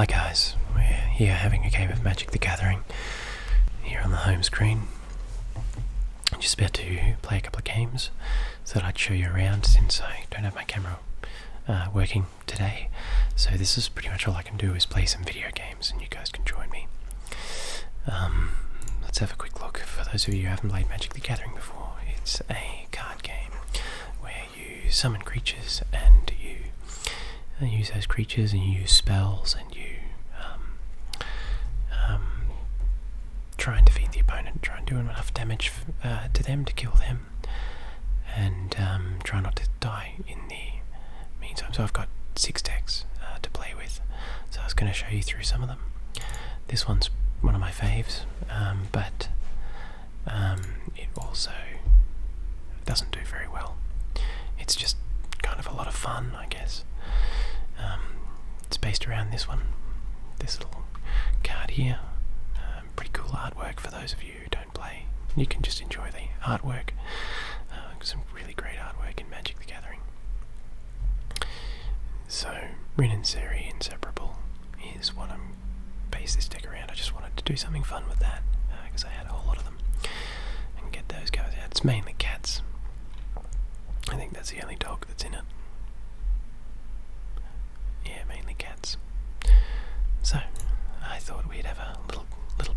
Hi guys, we're here having a game of Magic the Gathering here on the home screen. I'm just about to play a couple of games so that I'd show you around since I don't have my camera working today. So this is pretty much all I can do is play some video games and you guys can join me. Let's have a quick look. For those of you who haven't played Magic the Gathering before, it's a card game where you summon creatures and you use those creatures and you use spells and you try and defeat the opponent, try and do enough damage to them to kill them, and try not to die in the meantime. So I've got 6 decks to play with, so I was going to show you through some of them. This one's one of my faves, but it also doesn't do very well. It's just kind of a lot of fun, I guess. It's based around this one, this little card here. Pretty cool artwork for those of you who don't play. You can just enjoy the artwork. Some really great artwork in Magic the Gathering. So, Rin and Seri Inseparable is what I'm based this deck around. I just wanted to do something fun with that because I had a whole lot of them and get those guys out. It's mainly cats. I think that's the only dog that's in it. Yeah, mainly cats. So, I thought we'd have a little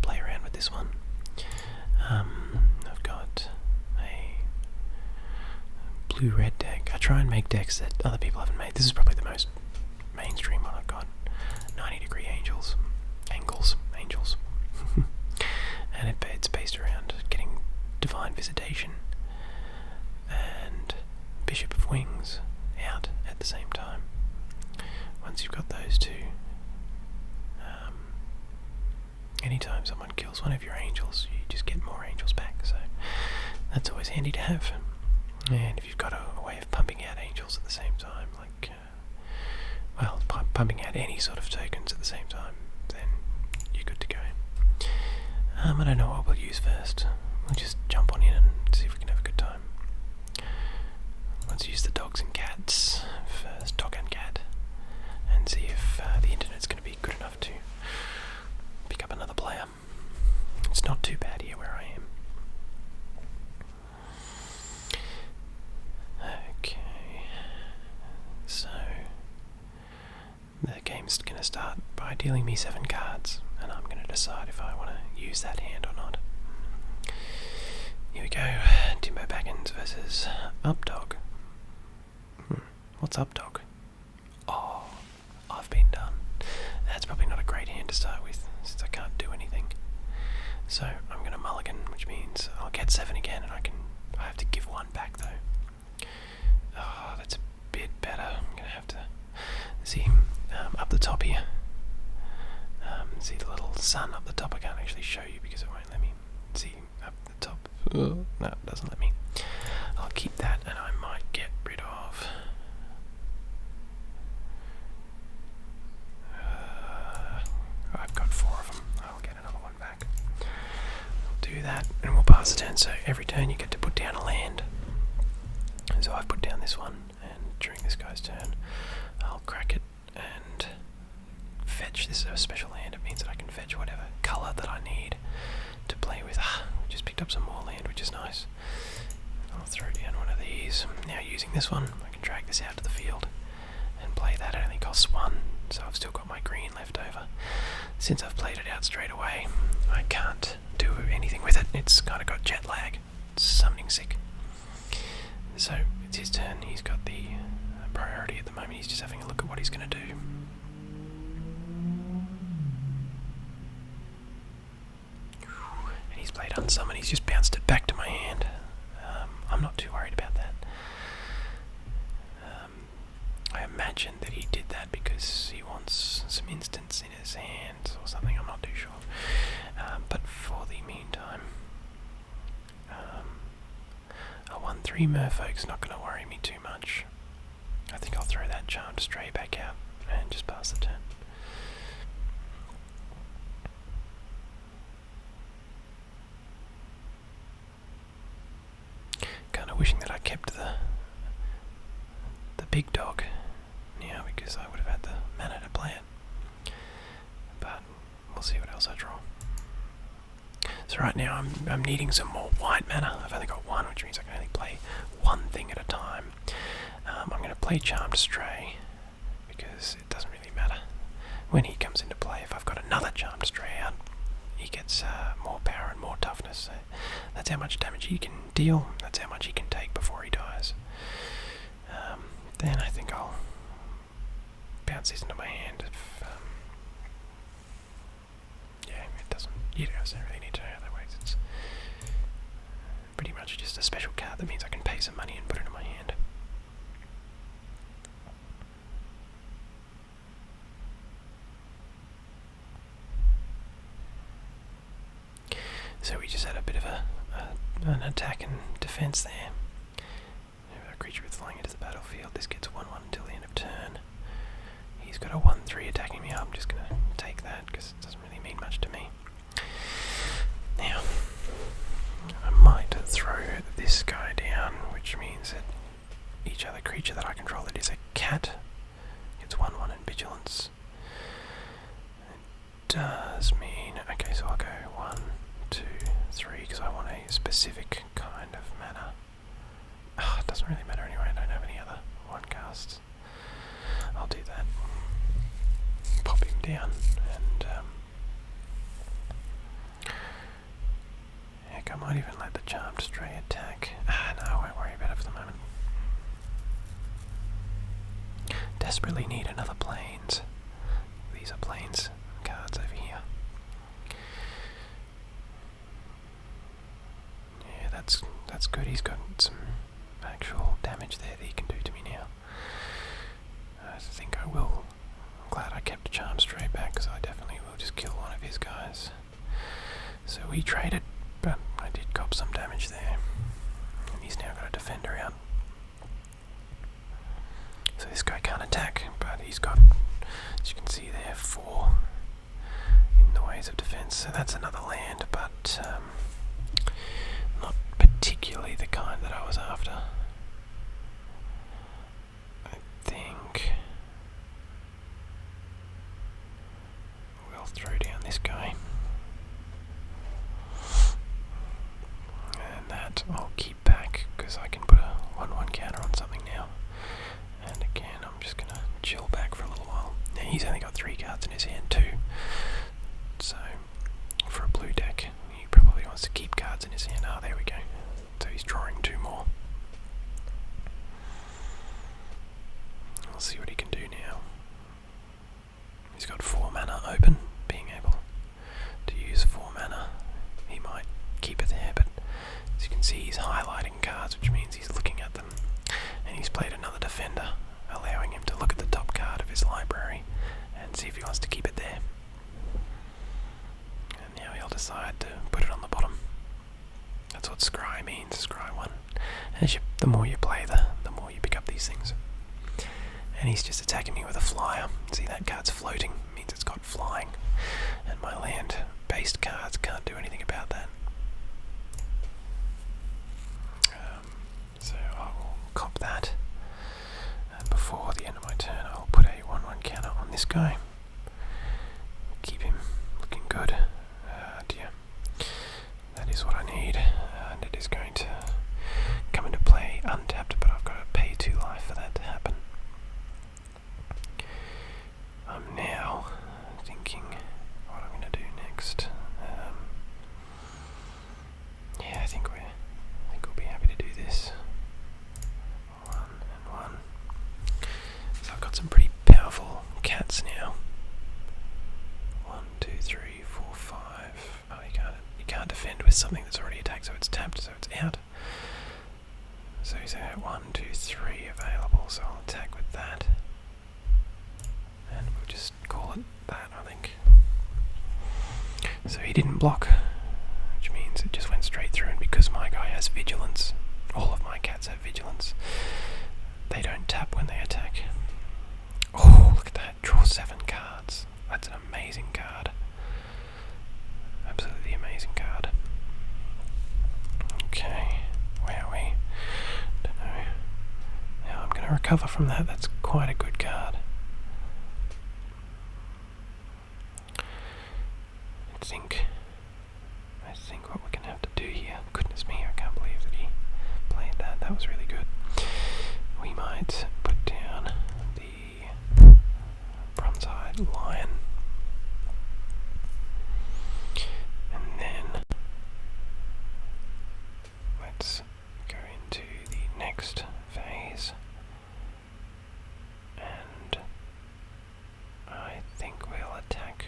play around with this one. I've got a blue-red deck. I try and make decks that other people haven't made. This is probably the most mainstream one I've got. 90-degree angels. And it's based around getting Divine Visitation and Bishop of Wings out at the same time. Once you've got those two, anytime someone kills one of your angels, you just get more angels back, so that's always handy to have. And if you've got a way of pumping out angels at the same time, like, pumping out any sort of tokens at the same time, then you're good to go. I don't know what we'll use first. We'll just jump on in and see if we can have a good time. Let's use the dogs and cats first, dog and cat, and see if the internet's going to be good enough to pick up another player. It's not too bad here where I am. Okay, so the game's going to start by dealing me 7 cards, and I'm going to decide if I want to use that hand or not. Here we go. Timbo Baggins versus Updog. What's Updog? Oh, I've been done. That's probably not a great hand to start with, since I can't do anything. So I'm going to mulligan, which means I'll get 7 again, and I have to give 1 back though. Oh, that's a bit better. I'm going to have to see up the top here. See the little sun up the top. I can't actually show you because it won't let me see up the top. No, it doesn't let me. I'll keep that, and I might get rid of I've got 4 of them. I'll get another 1 back. We'll do that and we'll pass the turn. So every turn you get to put down a land. So I've put down this one, and during this guy's turn I'll crack it and fetch. This is a special land. It means that I can fetch whatever colour that I need to play with. Just picked up some more land, which is nice. I'll throw down one of these. Now using this one, I can drag this out to the field and play that. It only costs 1, so I've still got my green left over. Since I've played it out straight away, I can't do anything with it. It's kind of got jet lag. It's summoning sick. So it's his turn. He's got the priority at the moment. He's just having a look at what he's going to do. And he's played Unsummon. He's just bounced it back to my hand. I'm not too worried about that. I imagine that he did that because he wants some instants in his hands or something. I'm not too sure. But for the meantime, a 1/3 Merfolk's not going to worry me too much. I think I'll throw that Charmed Stray back out and just pass the turn. Kind of wishing that I kept the big dog now because I would have had the mana to play it. right now I'm needing some more white mana. I've only got one, which means I can only play one thing at a time. I'm going to play Charmed Stray because it doesn't really matter when he comes into play. If I've got another Charmed Stray out, he gets more power and more toughness. So that's how much damage he can deal. That's how much he can take before he dies. Then I think I'll bounce these into my hand. It doesn't. You guys don't really need to know otherwise. It's pretty much just a special card that means I can pay some money and put it in my hand. So we just had a bit of an attack and defense there. A creature with flying into the battlefield. This gets 1/1 until the end of turn. He's got a 1/3 attacking me. I'm just going to take that because it doesn't really mean much to me. Now, I might throw this guy down, which means that each other creature that I control that is a cat gets 1/1 in vigilance. It does mean... Okay, so I'll go 1, 2, 3 because I want a specific kind of mana. It doesn't really matter anyway, I don't have any other one casts. I'll do that. Pop him down and heck, I might even let the Charmed Stray attack. No, I won't worry about it for the moment. Desperately need another plains. These are plains cards over here. Yeah, that's good. He's got some actual damage there that he can do to me now. I think I will. I'm glad I kept Charmed Stray back because I definitely will just kill one of his guys. So we traded, but I did cop some damage there. And he's now got a defender out. So this guy can't attack, but he's got, as you can see there, 4 in the ways of defense. So that's another land, but not particularly the kind that I was after. I think we'll throw down this guy. And that I'll keep back because I can put a 1/1 counter on something now. And again, I'm just going to chill back for a little while. Now he's only got 3 cards in his hand too. So for a blue deck, he probably wants to keep cards in his hand. Oh, there we go. So he's drawing 2 more. We'll see what he can do now. He's got 4 mana open. Being able to use 4 mana, he might keep it there, but as you can see he's highlighting cards, which means he's looking at them, and he's played another defender, allowing him to look at the top card of his library and see if he wants to keep it there. And now he'll decide to put it on the bottom. That's what scry means, scry 1. The more you play, the more you pick up these things. And he's just attacking me with a flyer. See, that card's floating, means it's got flying. And my land-based cards can't do anything about that. So I will cop that. And before the end of my turn, I'll put a 1/1 counter on this guy. Keep him looking good. Dear. That is what I need. And it is going to come into play untapped, but I've got to pay 2 life for that to happen. I'm now thinking what I'm going to do next. Yeah, I think we'll be happy to do this. 1 and 1. So I've got some pretty powerful cats now. 1, 2, 3, 4, 5. Oh, you can't defend with something that's already attacked, so it's tapped, so it's out. So he's at 1, 2, 3 available, so I'll attack with that. And we'll just call it that, I think. So he didn't block, which means it just went straight through, and because my guy has vigilance, all of my cats have vigilance, they don't tap when they attack. Oh, look at that, draw 7 cards. That's an amazing card. Absolutely amazing card. Okay, where are we? Don't know. Now I'm going to recover from that, that's quite a good card. I think what that lion. And then let's go into the next phase. And I think we'll attack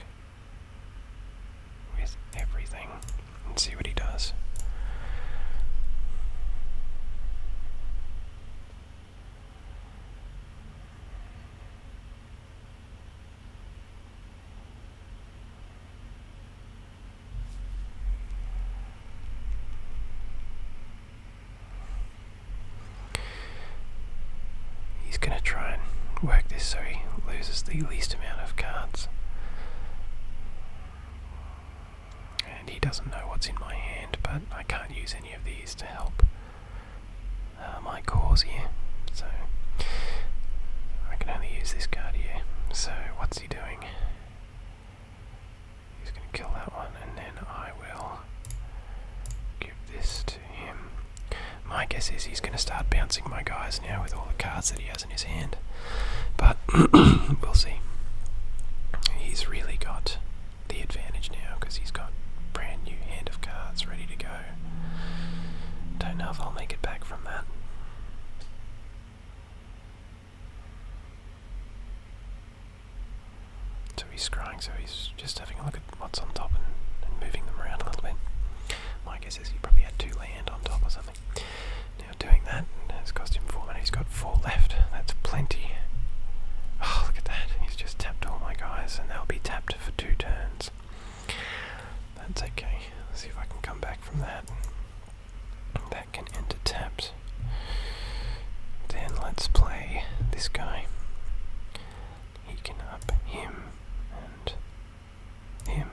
with everything and see what he does. He's going to try and work this so he loses the least amount of cards. And he doesn't know what's in my hand, but I can't use any of these to help my cause here. So I can only use this card here. So what's he doing? He's going to kill that one, and then I will give this to him. My guess is he's going to start bouncing my guys now with all the cards that he has in his hand. But we'll see. He's really got the advantage now because he's got brand new hand of cards ready to go. Don't know if I'll make it back from that. So he's scrying, so he's just having a look at what's on top and moving them around a little bit. My guess is he probably had 2 land on top or something. Now doing that has cost him 4 mana. He's got 4 left. That's plenty. Oh, look at that. He's just tapped all my guys, and they'll be tapped for 2 turns. That's okay. Let's see if I can come back from that. That can enter tapped. Then let's play this guy. He can up him and him.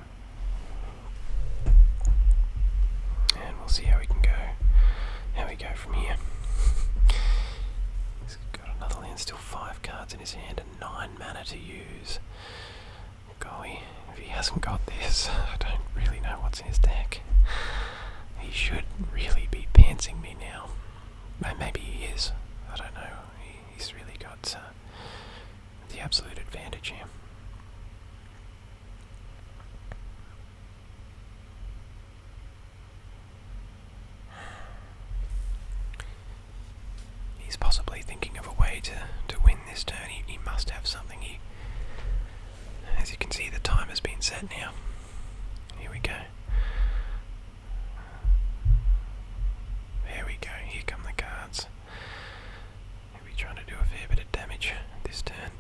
And we'll see how we can go. How we go from here. He's got another land, still 5 cards in his hand and 9 mana to use. Golly, if he hasn't got this, I don't really know what's in his deck. He should really be pantsing me now. Maybe he is. I don't know. He's really got the absolute advantage here. He's possibly thinking of a way to win this turn. He must have something. As you can see, the time has been set now. Here we go. There we go. Here come the cards. He'll be trying to do a fair bit of damage this turn.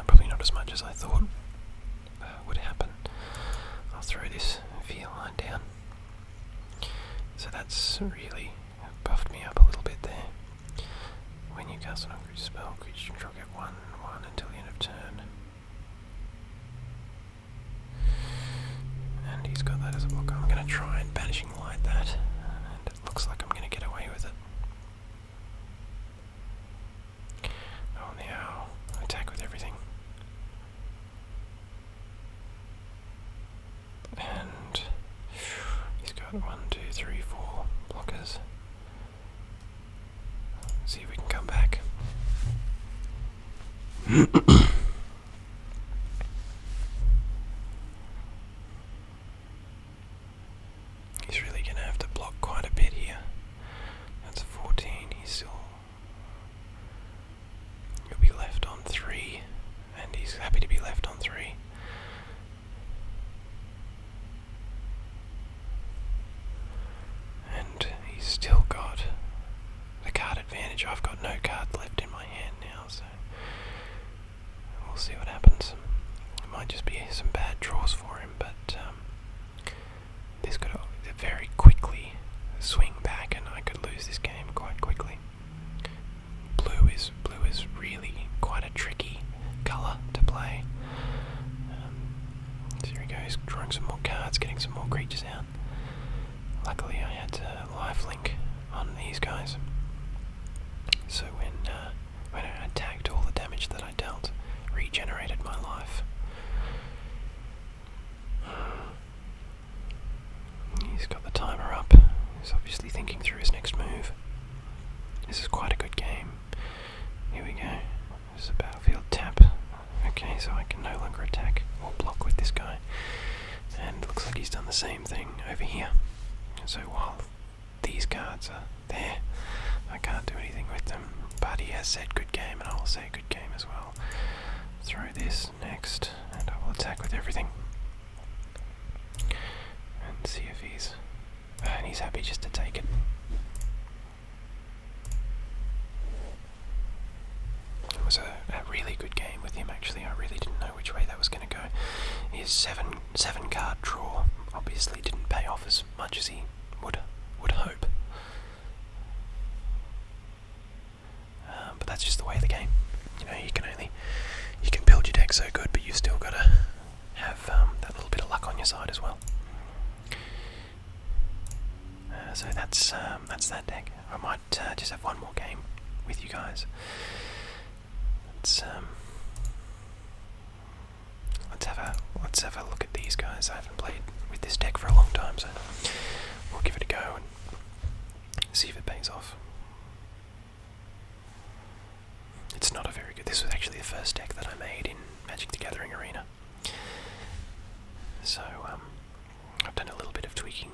Probably not as much as I thought would happen. I'll throw this fear line down. So that's really buffed me up a little bit there. When you cast an on-creature spell, creature control get 1/1 until the end of turn. And he's got that as a block. I'm going to try and Banishing Light that, and it looks like I'm going to get away with it. Oh, now attack with everything. And he's got 1, 2, 3, 4 blockers. See if we can come back. He's really going to have to block quite a bit here. That's 14. He'll be left on 3, and he's happy to be left on 3. And he's still got the card advantage. I've got no card left in my hand now, so we'll see what happens. It might just be some bad draws for him, but this could very quickly swing back, and I could lose this game quite quickly. Blue is really quite a tricky colour to play. so I can no longer attack or block with this guy. And it looks like he's done the same thing over here. So while these cards are there, I can't do anything with them. But he has said good game, and I will say good game as well. Throw this next, and I will attack with everything. And see if he's... and he's happy just to take it. It was a really good game with him, actually. I really didn't know which way that was going to go. His seven card draw obviously didn't pay off as much as he would hope. But that's just the way of the game. You know, you can build your deck so good, but you've still got to have that little bit of luck on your side as well. So that's that deck. I might just have one more game with you guys. Let's have a look at these guys. I haven't played with this deck for a long time, so we'll give it a go and see if it pays off. It's not a very good... this was actually the first deck that I made in Magic the Gathering Arena. So I've done a little bit of tweaking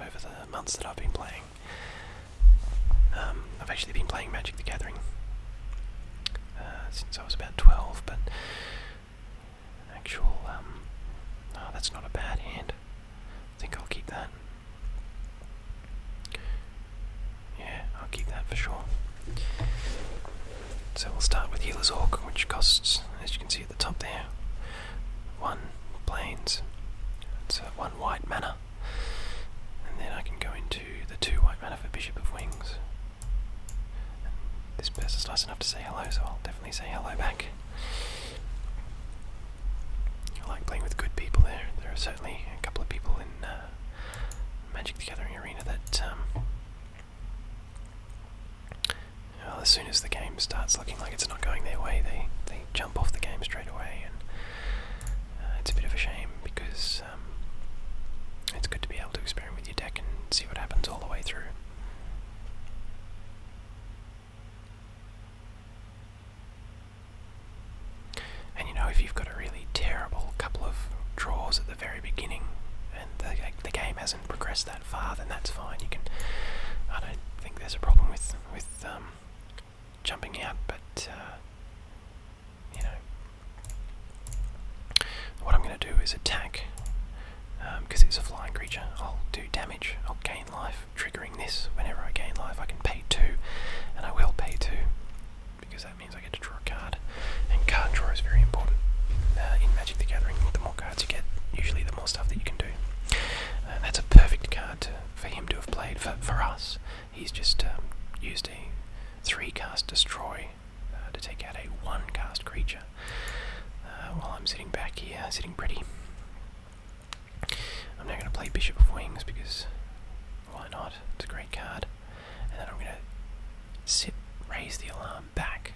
over the months that I've been playing. I've actually been playing Magic the Gathering since I was about 12, but actual... oh, that's not a bad hand. I think I'll keep that. Yeah, I'll keep that for sure. So we'll start with Healer's Orc, which costs, as you can see at the top there, 1 plains. It's 1 white mana. And then I can go into the 2 white mana for Bishop of Wings. And this person's nice enough to say hello, so I'll definitely say hello back. I like playing with good people there. There are certainly a couple of people in Magic the Gathering Arena that... well, as soon as the game starts looking like it's not going their way, they jump off the game straight away, and it's a bit of a shame because it's good to be able to experiment with your deck and see what happens all the way through. And you know, if you've got a really terrible couple of draws at the very beginning and the game hasn't progressed that far, then that's fine. You can... I don't think there's a problem with jumping out, but you know, what I'm going to do is attack, because it's a flying creature. I'll do damage, I'll gain life, triggering this. Whenever I gain life I can pay 2, and I will pay 2, because that means I get to draw a card, and card draw is very important in Magic the Gathering. The more cards you get, usually the more stuff that you can do. That's a perfect card for him to have played. For us, he's just used a 3-cast destroy to take out a 1-cast creature, while I'm sitting back here, sitting pretty. I'm now going to play Bishop of Wings because why not? It's a great card. And then I'm going to raise the alarm back,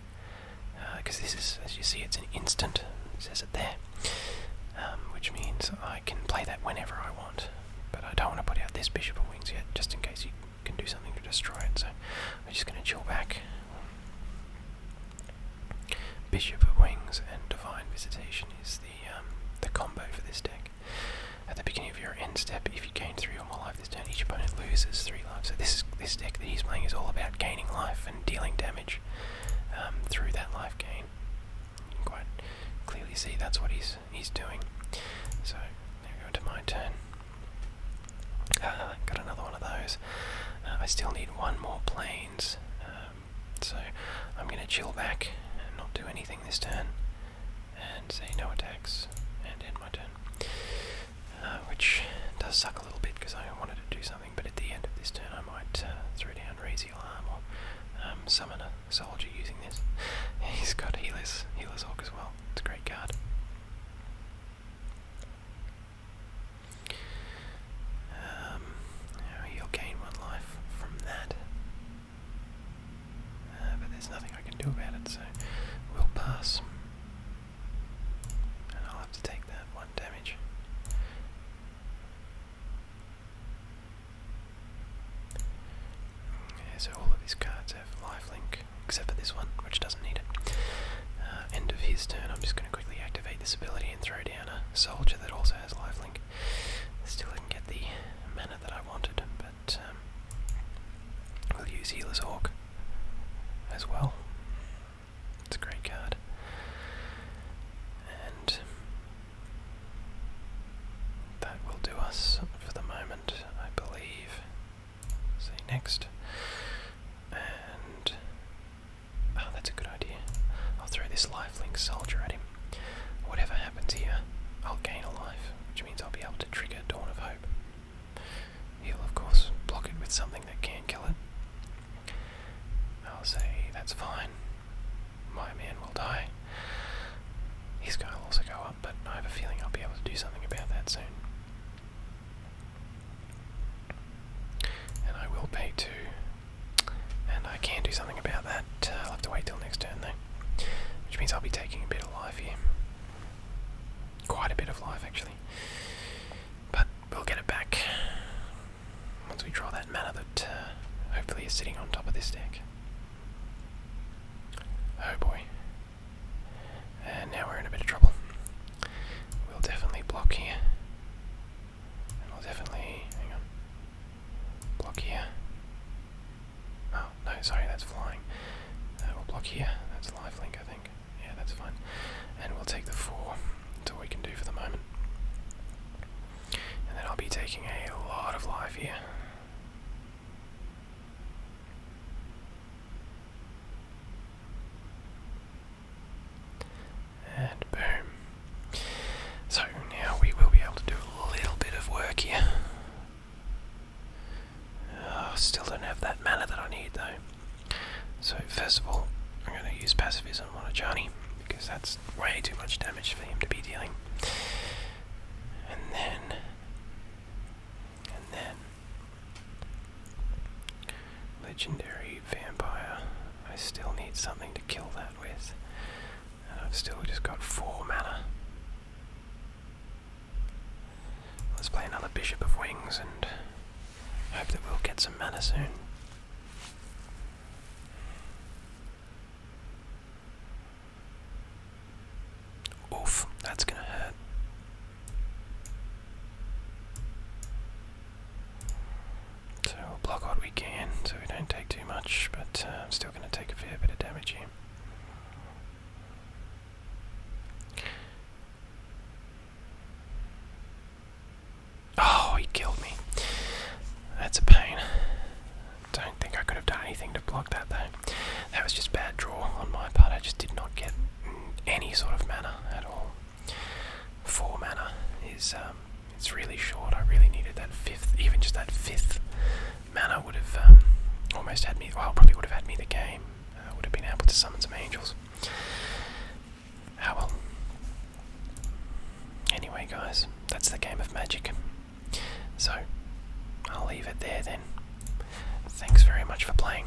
because this is, as you see, it's an instant. It says it there, which means I can play that whenever I want. But I don't want to put out this Bishop of Wings yet, just in case you can do something to destroy it. So I'm just going to chill back. Bishop of Wings and Divine Visitation is the combo for this deck. At the beginning of your end step, if you gain 3 or more life this turn, each opponent loses 3 life. So this deck that he's playing is all about gaining life and dealing damage through that life gain. You can quite clearly see that's what he's doing. So now we go to my turn. Got another one of those. I still need 1 more plains, so I'm going to chill back and not do anything this turn, and say no attacks, and end my turn. Which does suck a little bit because I wanted to do something, but at the end of this turn I might throw down Raise the Alarm or summon a soldier using this. He's got Healer's Orc as well. It's a great card. He'll gain 1 life from that, but there's nothing I can do about it, so we'll pass. And I'll have to take that 1 damage. Yeah, so all of his cards have lifelink, except for this one, which doesn't need it. End of his turn, I'm just going to quickly activate card. And that will do us for the moment, I believe. See, next. And oh, that's a good idea. I'll throw this lifelink soldier at him. Whatever happens here, I'll gain a life, which means I'll be able to trigger Dawn of Hope. He'll of course block it with something that can kill it. I'll say that's fine. My man will die. His guy will also go up, but I have a feeling I'll be able to do something about that soon. And I will pay 2. And I can do something about that. I'll have to wait till next turn though. Which means I'll be taking a bit of life here. Quite a bit of life actually. But we'll get it back once we draw that mana that hopefully is sitting on top of this deck. Oh boy. And now we're in a bit of trouble. We'll definitely block here. And we'll definitely, hang on, block here. Oh, no, sorry, that's flying. We'll block here. That's lifelink, I think. Yeah, that's fine. And we'll take the 4. That's all we can do for the moment. And then I'll be taking a lot of life here. And boom. So now we will be able to do a little bit of work here. Still don't have that mana that I need though. So first of all, I'm going to use pacifism on Ajani, because that's way too much damage for him to be dealing. And then legendary vampire. I still need something to kill that with. And I've still just got 4 mana. Let's play another Bishop of Wings and hope that we'll get some mana soon. Oof, that's gonna hurt. So we'll block what we can so we don't take too much, but I'm still gonna take a fair bit of damage here. Oh, he killed me. That's a pain. Don't think I could have done anything to block that though. That was just bad draw on my part. I just did not get any sort of mana at all. 4 mana is it's really short. I really needed that 5th, even just that 5th mana would have almost had me, well, probably would have had me the game. Would have been able to summon some angels. Ah well. Anyway guys, that's the game of Magic. So, I'll leave it there then. Thanks very much for playing.